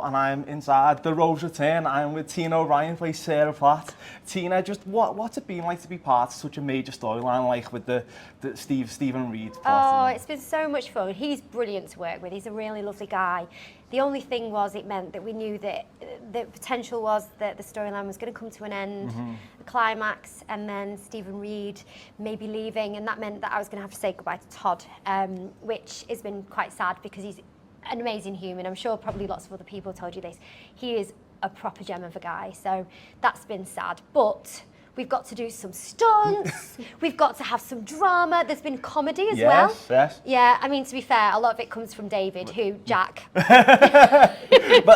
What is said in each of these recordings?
and I'm inside The Rose Return. I'm with Tina O'Brien, plays Sarah Platt. Tina, just what's it been like to be part of such a major storyline, like with the Stephen Reed plot? Oh, it's been so much fun. He's brilliant to work with. He's a really lovely guy. The only thing was, it meant that we knew that the potential was that the storyline was going to come to an end, a climax, and then Stephen Reed may be leaving, and that meant that I was going to have to say goodbye to Todd, which has been quite sad because he's an amazing human. I'm sure probably lots of other people told you this. He is a proper gem of a guy, so that's been sad. But we've got to do some stunts, we've got to have some drama, there's been comedy as well. Yes. Yeah, I mean, to be fair, a lot of it comes from David, Jack. But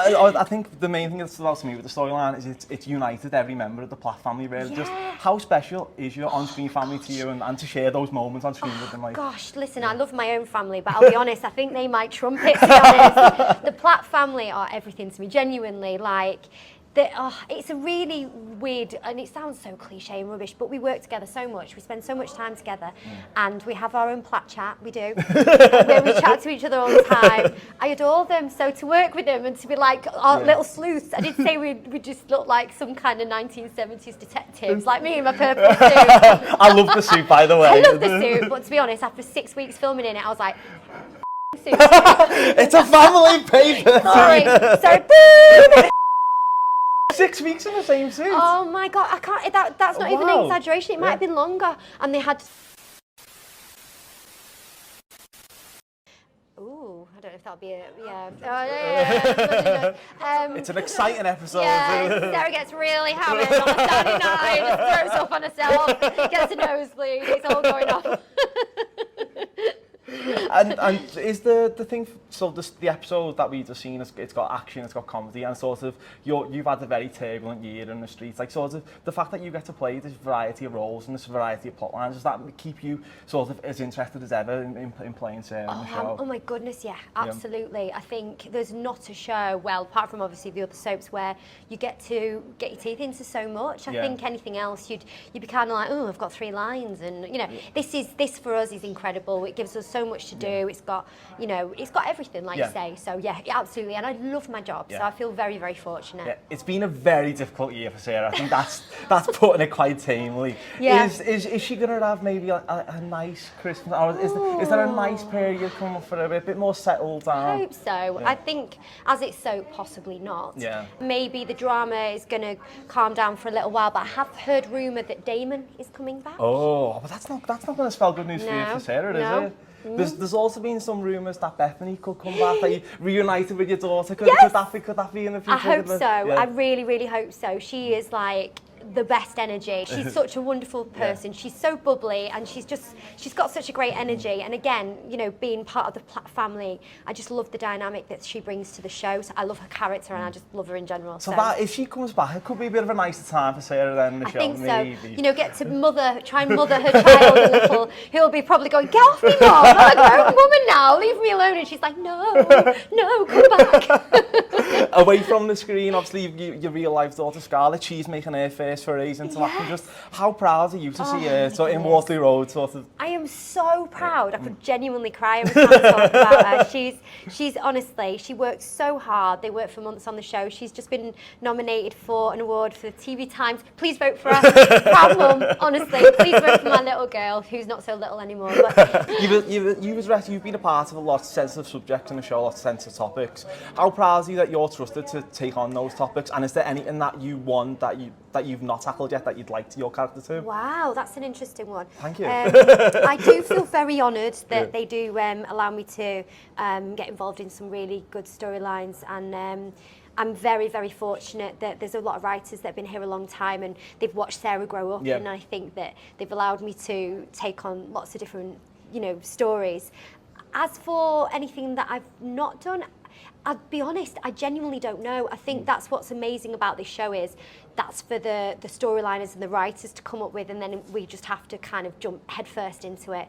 I think the main thing that stood out to me with the storyline is it's united every member of the Platt family, really. Yeah. Just how special is your on-screen family to you, and to share those moments on screen with them? Like, Gosh, listen, I love my own family, but I'll be honest, I think they might trump it, to be honest. The Platt family are everything to me, genuinely. Like, it's a really weird, and it sounds so cliche and rubbish, but we work together so much, we spend so much time together, and we have our own Platt chat, we do, where we chat to each other all the time. I adore them, so to work with them and to be like our little sleuths, I did say we just look like some kind of 1970s detectives, like me in my purple suit. I love the suit, by the way. I love the suit, but to be honest, after 6 weeks filming in it, I was like, suit. It's a family paper. Sorry. 6 weeks in the same suit. Oh my God, I can't, that's not even an exaggeration, it might have been longer. And they had, ooh, I don't know if that'll be it, It's an exciting episode. Yeah, Sarah gets really hammered on a Saturday night, throws up on herself, gets a nosebleed, it's all going on. And is the thing, so the episode that we've just seen, it's got action, it's got comedy, and sort of you've had a very turbulent year in the streets, like sort of the fact that you get to play this variety of roles and this variety of plot lines, does that keep you sort of as interested as ever in playing Sarah in the show? Oh my goodness, yeah, absolutely. I think there's not a show, well, apart from obviously the other soaps, where you get to get your teeth into so much. I think anything else, you'd be kind of like, oh, I've got 3 lines, and you know, this for us is incredible. It gives us so much to do. It's got, you know, it's got everything, like you say. So yeah, absolutely. And I love my job, so I feel very, very fortunate. Yeah. It's been a very difficult year for Sarah. I think that's putting it quite tamely. Yeah. Is she gonna have maybe a nice Christmas? Or is there a nice period coming up for her, a bit more settled down? I hope so. Yeah. I think as it's so, possibly not. Yeah. Maybe the drama is gonna calm down for a little while, but I have heard rumour that Damon is coming back. Oh, but that's not gonna spell good news for Sarah, is it? There's also been some rumours that Bethany could come back, that you reunited with your daughter. Could that be in the future? I hope so. Yeah. I really, really hope so. She is like the best energy. She's such a wonderful person. She's so bubbly, and she's got such a great energy. And again, you know, being part of the Platt family, I just love the dynamic that she brings to the show. So I love her character, and I just love her in general. So that, if she comes back, it could be a bit of a nicer time for Sarah then in the show. I think maybe. So. You know, get to try and mother her child a little, who'll be probably going, get off me, Mom, I'm a grown woman now, leave me alone. And she's like, no, come back. Away from the screen, obviously, your real life daughter Scarlett, she's making her first forays into acting. Just how proud are you to see her in Waterloo Road sort of? I am so proud. I could genuinely cry every time I talk about her. She's honestly, she works so hard. They worked for months on the show. She's just been nominated for an award for the TV Times. Please vote for her. Proud mum, honestly. Please vote for my little girl, who's not so little anymore. But you've been a part of a lot of sensitive subjects in the show, lots of sensitive topics. How proud are you that you're trusted to take on those topics? And is there anything that you want that you've not tackled yet that you'd like your character to? Wow, that's an interesting one. Thank you. I do feel very honoured that they do allow me to get involved in some really good storylines, and I'm very, very fortunate that there's a lot of writers that have been here a long time, and they've watched Sarah grow up, and I think that they've allowed me to take on lots of different, you know, stories. As for anything that I've not done, I'll be honest, I genuinely don't know. I think that's what's amazing about this show, is that's for the storyliners and the writers to come up with, and then we just have to kind of jump headfirst into it.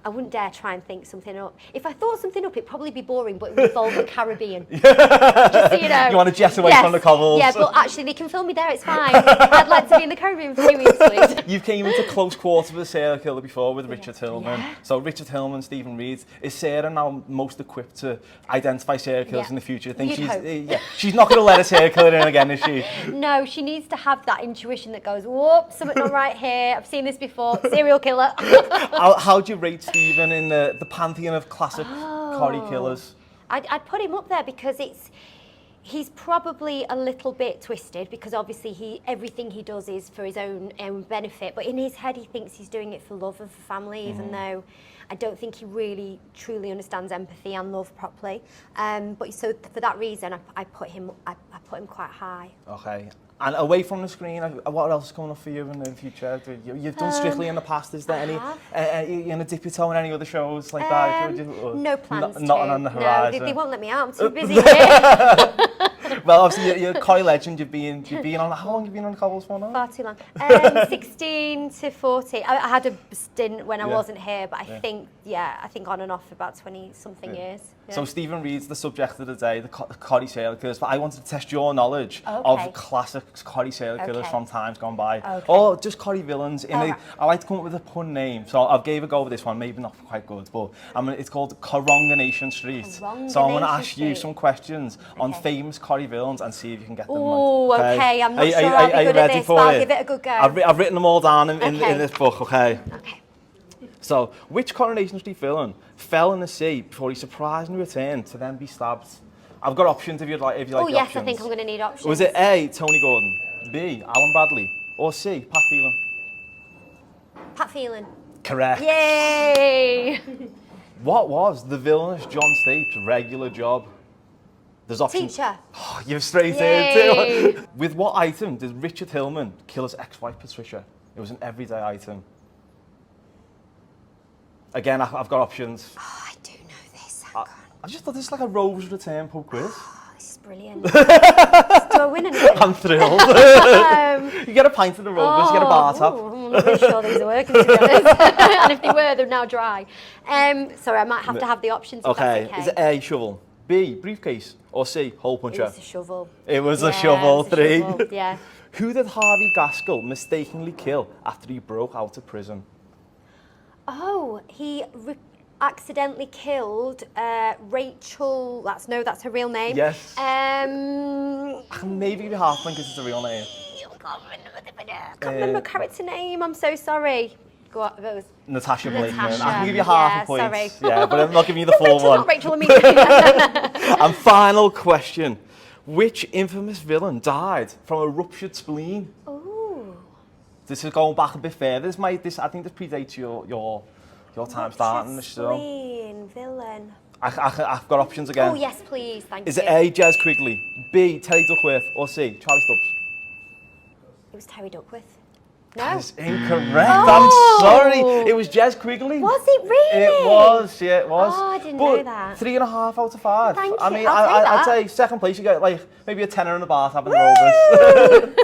I wouldn't dare try and think something up. If I thought something up, it'd probably be boring, but it would involve the Caribbean. Just so you know. You want to jet away from the cobbles? Yeah, but actually they can film me there, it's fine. I'd like to be in the Caribbean for 2 weeks, please. You came into close quarters with a serial killer before with Richard Hillman. Yeah. So Richard Hillman, Stephen Reed. Is Sarah now most equipped to identify serial killers in the future? I think she's not going to let a serial killer in again, is she? No, she needs to have that intuition that goes, whoop, something not right here. I've seen this before. Serial killer. How do you rate Stephen in the pantheon of classic Corrie killers? I'd put him up there because he's probably a little bit twisted because obviously everything he does is for his own benefit, but in his head he thinks he's doing it for love of family, even though I don't think he really truly understands empathy and love properly. But so for that reason, I put him quite high. Okay. And away from the screen, what else is coming up for you in the future? You've done Strictly in the past. Is there any? Are you going to dip your toe in any other shows like that? No plans. Not on the horizon. No, they won't let me out. I'm too busy here. Well, obviously, you're a Corrie legend. You've been on. How long have you been on the cobbles for now? Far too long. 16 to 40. I had a stint when I wasn't here, but I think on and off for about 20-something years. Yeah. So Stephen Reed's the subject of the day, the Corrie serial killers, but I wanted to test your knowledge of classic Corrie serial killers from times gone by. Or just Corrie villains. I like to come up with a pun name, so I gave a go with this one, maybe not quite good, but it's called Coronation Street. So I'm going to ask you some questions on famous Corrie villains and see if you can get them right. Okay, I'm not sure I'll be good at this, but I'll give it a good go. I've written them all down in this book, okay? So, which Coronation Street villain fell in the sea before he surprisingly returned to then be stabbed? I've got options if you'd like. Oh yes, options. I think I'm going to need options. Was it A, Tony Gordon, B, Alan Bradley, or C, Pat Phelan? Pat Phelan. Correct. Yay! What was the villainous John Stape's regular job? There's options. Teacher. Oh, you've straight in too. With what item did Richard Hillman kill his ex-wife Patricia? It was an everyday item. Again, I've got options. Oh, I do know this. I just thought this was like a Rover's Return pub quiz. Oh, this is brilliant. Do I win anything? I'm thrilled. You get a pint of the Rovers, you get a bar top. I'm not really sure these are working, to be honest. And if they were, they're now dry. Sorry, I might have to have the options. Okay. Is it A, shovel, B, briefcase, or C, hole puncher? It was a shovel. It was a shovel, 3. Shovel, yeah. Who did Harvey Gaskell mistakenly kill after he broke out of prison? Oh, he accidentally killed Rachel. That's her real name. Yes. I can maybe give you half point because it's a real name. I can't remember the character name. I'm so sorry. Go on, that was Natasha Blakeman. I can give you half a point. Sorry. Yeah, but I'm not giving you the full one. Not Rachel immediately. And final question. Which infamous villain died from a ruptured spleen? Ooh. This is going back a bit further. I think this predates your time starting the show. Spleen, villain. I've got options again. Oh yes, please, thank you. Is it A, Jez Quigley, B, Terry Duckworth, or C, Charlie Stubbs? It was Terry Duckworth. No. That is incorrect. I'm sorry. It was Jez Quigley. Was it really? It was, yeah, it was. Oh, I didn't know that. 3.5 out of 5. Thank you. I mean, I'd say second place, you get like maybe a tenner in the bar having the Rovers.